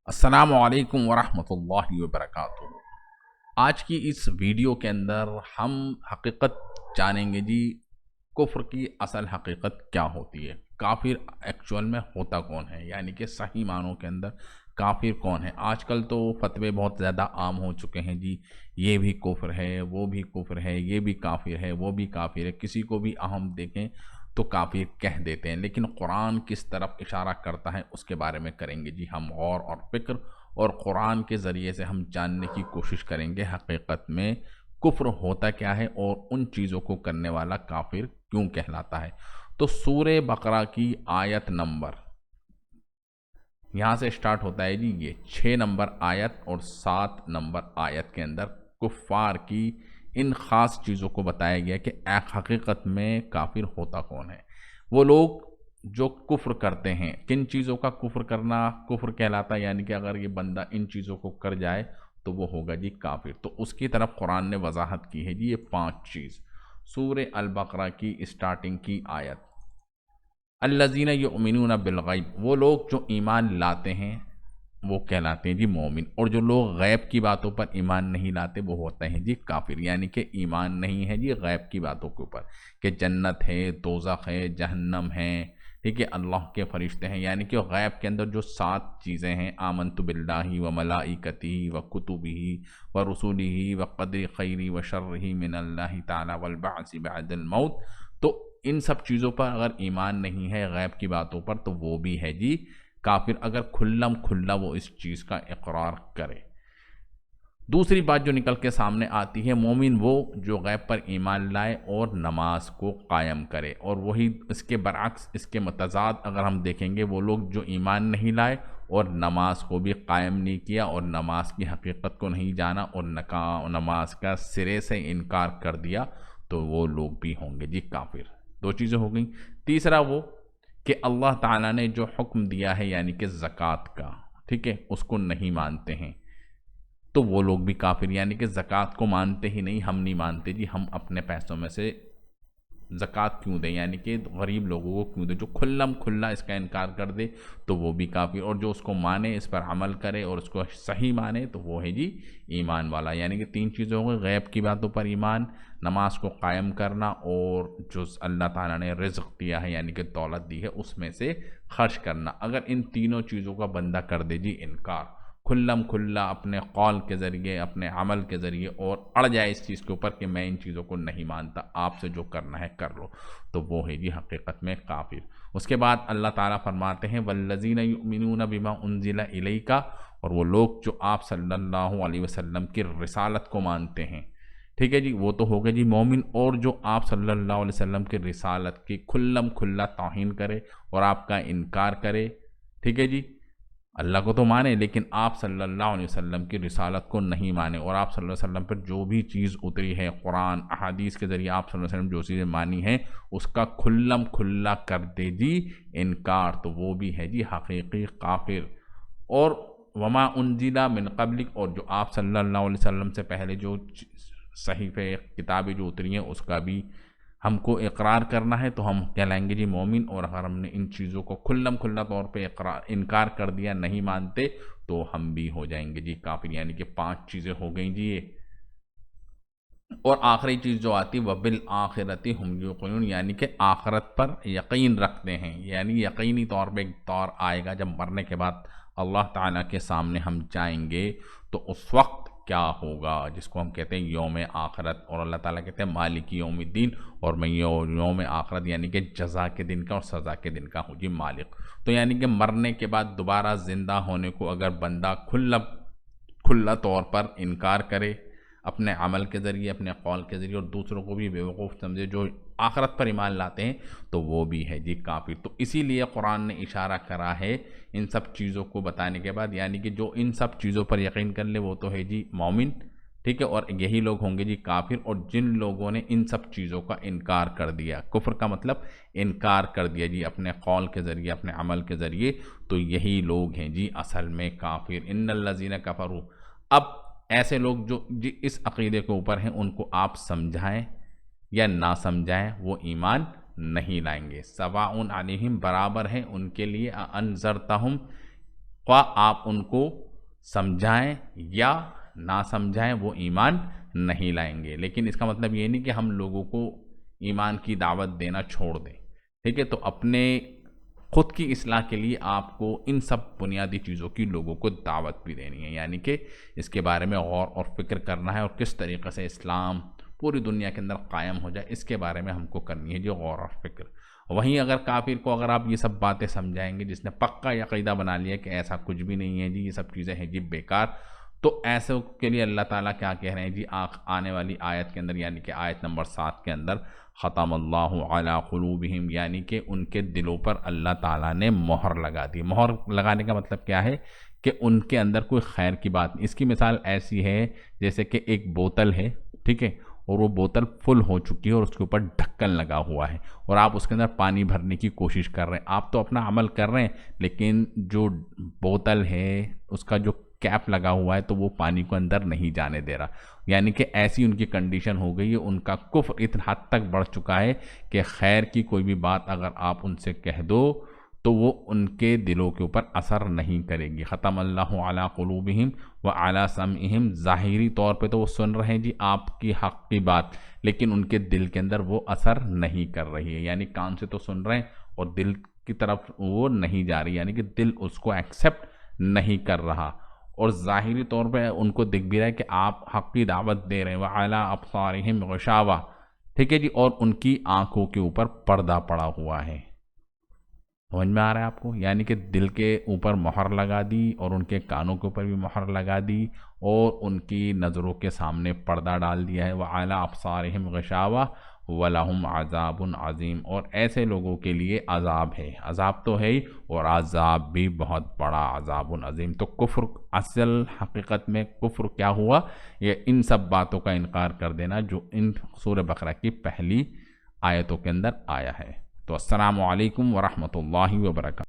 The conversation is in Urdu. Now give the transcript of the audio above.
السلام علیکم ورحمۃ اللہ وبرکاتہ۔ آج کی اس ویڈیو کے اندر ہم حقیقت جانیں گے جی، کفر کی اصل حقیقت کیا ہوتی ہے، کافر ایکچول میں ہوتا کون ہے، یعنی کہ صحیح معنوں کے اندر کافر کون ہے۔ آج کل تو فتوے بہت زیادہ عام ہو چکے ہیں جی، یہ بھی کفر ہے، وہ بھی کفر ہے، یہ بھی کافر ہے، وہ بھی کافر ہے، کسی کو بھی ہم دیکھیں تو کافر کہہ دیتے ہیں۔ لیکن قرآن کس طرف اشارہ کرتا ہے اس کے بارے میں کریں گے جی ہم غور اور فکر، اور قرآن کے ذریعے سے ہم جاننے کی کوشش کریں گے حقیقت میں کفر ہوتا کیا ہے اور ان چیزوں کو کرنے والا کافر کیوں کہلاتا ہے۔ تو سورہ بقرہ کی آیت نمبر یہاں سے سٹارٹ ہوتا ہے جی، یہ 6 نمبر آیت اور 7 نمبر آیت کے اندر کفار کی ان خاص چیزوں کو بتایا گیا کہ حقیقت میں کافر ہوتا کون ہے۔ وہ لوگ جو کفر کرتے ہیں، کن چیزوں کا کفر کرنا کفر کہلاتا ہے، یعنی کہ اگر یہ بندہ ان چیزوں کو کر جائے تو وہ ہوگا جی کافر۔ تو اس کی طرف قرآن نے وضاحت کی ہے جی، یہ 5 چیز سورہ البقرہ کی اسٹارٹنگ کی آیت۔ الذین یؤمنون بالغیب، وہ لوگ جو ایمان لاتے ہیں وہ کہلاتے ہیں جی مومن، اور جو لوگ غیب کی باتوں پر ایمان نہیں لاتے وہ ہوتے ہیں جی کافر۔ یعنی کہ ایمان نہیں ہے جی غیب کی باتوں کے اوپر، کہ جنت ہے، دوزخ ہے، جہنم ہے، ٹھیک ہے، اللہ کے فرشتے ہیں، یعنی کہ غیب کے اندر جو 7 چیزیں ہیں، آمنت باللہ و ملائکتہ و کتبہ و رسلہ و قدر خیرہ و شرہ من اللہ تعالی والبعث بعد الموت، تو ان سب چیزوں پر اگر ایمان نہیں ہے غیب کی باتوں پر تو وہ بھی ہے جی کافر، اگر کھلم کھلا وہ اس چیز کا اقرار کرے۔ دوسری بات جو نکل کے سامنے آتی ہے، مومن وہ جو غیب پر ایمان لائے اور نماز کو قائم کرے، اور وہی اس کے برعکس، اس کے متضاد اگر ہم دیکھیں گے، وہ لوگ جو ایمان نہیں لائے اور نماز کو بھی قائم نہیں کیا اور نماز کی حقیقت کو نہیں جانا اور نماز کا سرے سے انکار کر دیا، تو وہ لوگ بھی ہوں گے جی کافر۔ 2 چیزیں ہو گئیں۔ تیسرا وہ کہ اللہ تعالیٰ نے جو حکم دیا ہے یعنی کہ زکوٰۃ کا، ٹھیک ہے، اس کو نہیں مانتے ہیں تو وہ لوگ بھی کافر، یعنی کہ زکوٰۃ کو مانتے ہی نہیں، ہم نہیں مانتے جی، ہم اپنے پیسوں میں سے زکوٰۃ کیوں دیں، یعنی کہ غریب لوگوں کو کیوں دیں۔ جو کھلم کھلا اس کا انکار کر دے تو وہ بھی کافر، اور جو اس کو مانے، اس پر عمل کرے اور اس کو صحیح مانے تو وہ ہے جی ایمان والا۔ یعنی کہ 3 چیزیں ہو گئی، غیب کی باتوں پر ایمان، نماز کو قائم کرنا، اور جو اللہ تعالیٰ نے رزق دیا ہے یعنی کہ دولت دی ہے اس میں سے خرچ کرنا۔ اگر ان تینوں چیزوں کا بندہ کر دے جی انکار، کھلم کھلا اپنے قول کے ذریعے، اپنے عمل کے ذریعے، اور اڑ جائے اس چیز کے اوپر کہ میں ان چیزوں کو نہیں مانتا، آپ سے جو کرنا ہے کر لو، تو وہ ہے جی حقیقت میں کافر۔ اس کے بعد اللہ تعالیٰ فرماتے ہیں والذین یؤمنون بما انزل الیک، اور وہ لوگ جو آپ صلی اللہ علیہ وسلم کی رسالت کو مانتے ہیں، ٹھیک ہے جی، وہ تو ہو گئے جی مومن، اور جو آپ صلی اللہ علیہ وسلم کی رسالت کی کھلم کھلا توہین کرے اور آپ کا انکار کرے، ٹھیک ہے جی، اللہ کو تو مانے لیکن آپ صلی اللہ علیہ وسلم کی رسالت کو نہیں مانے، اور آپ صلی اللہ علیہ وسلم پر جو بھی چیز اتری ہے، قرآن احادیث کے ذریعے آپ صلی اللہ علیہ وسلم جو چیزیں مانی ہیں اس کا کھلم کھلا کر دے جی انکار، تو وہ بھی ہے جی حقیقی کافر۔ اور وما انزل من قبلک، اور جو آپ صلی اللہ علیہ وسلم سے پہلے جو صحیفے کتابیں جو اتری ہیں اس کا بھی ہم کو اقرار کرنا ہے تو ہم کہلائیں گے جی مومن، اور اگر ہم نے ان چیزوں کو کھلم کھلا طور پہ انکار کر دیا، نہیں مانتے، تو ہم بھی ہو جائیں گے جی کافر۔ یعنی کہ 5 چیزیں ہو گئیں جی یہ۔ اور آخری چیز جو آتی وبالآخرۃ ہم یوقنون، یعنی کہ آخرت پر یقین رکھتے ہیں، یعنی یقینی طور پہ ایک دور آئے گا جب مرنے کے بعد اللہ تعالیٰ کے سامنے ہم جائیں گے تو اس وقت کیا ہوگا، جس کو ہم کہتے ہیں یوم آخرت، اور اللہ تعالیٰ کہتے ہیں مالک یوم الدین، اور میں یوم آخرت یعنی کہ جزا کے دن کا اور سزا کے دن کا ہوں جی مالک۔ تو یعنی کہ مرنے کے بعد دوبارہ زندہ ہونے کو اگر بندہ کھلا طور پر انکار کرے اپنے عمل کے ذریعے، اپنے قول کے ذریعے، اور دوسروں کو بھی بیوقوف سمجھے جو آخرت پر ایمان لاتے ہیں، تو وہ بھی ہے جی کافر۔ تو اسی لیے قرآن نے اشارہ کرا ہے ان سب چیزوں کو بتانے کے بعد، یعنی کہ جو ان سب چیزوں پر یقین کر لے وہ تو ہے جی مومن، ٹھیک ہے، اور یہی لوگ ہوں گے جی کافر۔ اور جن لوگوں نے ان سب چیزوں کا انکار کر دیا، کفر کا مطلب انکار کر دیا جی اپنے قول کے ذریعے، اپنے عمل کے ذریعے، تو یہی لوگ ہیں جی اصل میں کافر۔ ان الذین کفروا، اب ایسے لوگ جو جی اس عقیدے کے اوپر ہیں ان کو آپ سمجھائیں یا نہ سمجھائیں وہ ایمان نہیں لائیں گے۔ سواء علیہم، برابر ہے ان کے لیے، انذرتہم، خواہ آپ ان کو سمجھائیں یا نہ سمجھائیں وہ ایمان نہیں لائیں گے. لیکن اس کا مطلب یہ نہیں کہ ہم لوگوں کو ایمان کی دعوت دینا چھوڑ دیں. ٹھیک ہے، تو اپنے خود کی اصلاح کے لیے آپ کو ان سب بنیادی چیزوں کی لوگوں کو دعوت بھی دینی ہے، یعنی کہ اس کے بارے میں غور اور فکر کرنا ہے، اور کس طریقے سے اسلام پوری دنیا کے اندر قائم ہو جائے اس کے بارے میں ہم کو کرنی ہے جو غور اور فکر. وہیں اگر کافر کو اگر آپ یہ سب باتیں سمجھائیں گے، جس نے پکا عقیدہ بنا لیا کہ ایسا کچھ بھی نہیں ہے جی، یہ سب چیزیں ہیں جی بیکار، تو ایسے کے لیے اللہ تعالیٰ کیا کہہ رہے ہیں جی آنے والی آیت کے اندر، یعنی کہ آیت نمبر 7 کے اندر، ختم اللہ علی قلوبہم، یعنی کہ ان کے دلوں پر اللہ تعالیٰ نے مہر لگا دی. مہر لگانے کا مطلب کیا ہے کہ ان کے اندر کوئی خیر کی بات نہیں. اس کی مثال ایسی ہے جیسے کہ ایک بوتل ہے، ٹھیک ہے، اور وہ بوتل فل ہو چکی ہے اور اس کے اوپر ڈھکن لگا ہوا ہے، اور آپ اس کے اندر پانی بھرنے کی کوشش کر رہے ہیں. آپ تو اپنا عمل کر رہے ہیں، لیکن جو بوتل ہے اس کا جو کیپ لگا ہوا ہے تو وہ پانی کو اندر نہیں جانے دے رہا. یعنی کہ ایسی ان کی کنڈیشن ہو گئی ہے، ان کا کفر اتنا حد تک بڑھ چکا ہے کہ خیر کی کوئی بھی بات اگر آپ ان سے کہہ دو تو وہ ان کے دلوں کے اوپر اثر نہیں کرے گی. ختم اللہ علی قلوبہم وعلی سمعہم، ظاہری طور پہ تو وہ سن رہے ہیں جی آپ کی حق کی بات، لیکن ان کے دل کے اندر وہ اثر نہیں کر رہی ہے. یعنی کان سے تو سن رہے ہیں اور دل کی طرف وہ نہیں جا رہی، یعنی کہ دل اس کو ایکسیپٹ نہیں کر رہا. اور ظاہری طور پہ ان کو دکھ بھی رہا ہے کہ آپ حق کی دعوت دے رہے ہیں. وعلی ابصارہم غشاوہ، ٹھیک ہے جی، اور ان کی آنکھوں کے اوپر پردہ پڑا ہوا ہے. سمجھ میں آ رہا ہے آپ کو؟ یعنی کہ دل کے اوپر مہر لگا دی اور ان کے کانوں کے اوپر بھی مہر لگا دی اور ان کی نظروں کے سامنے پردہ ڈال دیا ہے. وعلی ابصارہم غشاوہ وَلَهُمْ عَذَابٌ عَظِيمٌ، اور ایسے لوگوں کے لیے عذاب ہے. عذاب تو ہے ہی، اور عذاب بھی بہت بڑا، عذاب عظیم. تو کفر، اصل حقیقت میں کفر کیا ہوا؟ یہ ان سب باتوں کا انکار کر دینا جو ان سورہ بقرہ کی پہلی آیتوں کے اندر آیا ہے. تو السلام علیکم ورحمۃ اللہ وبرکاتہ.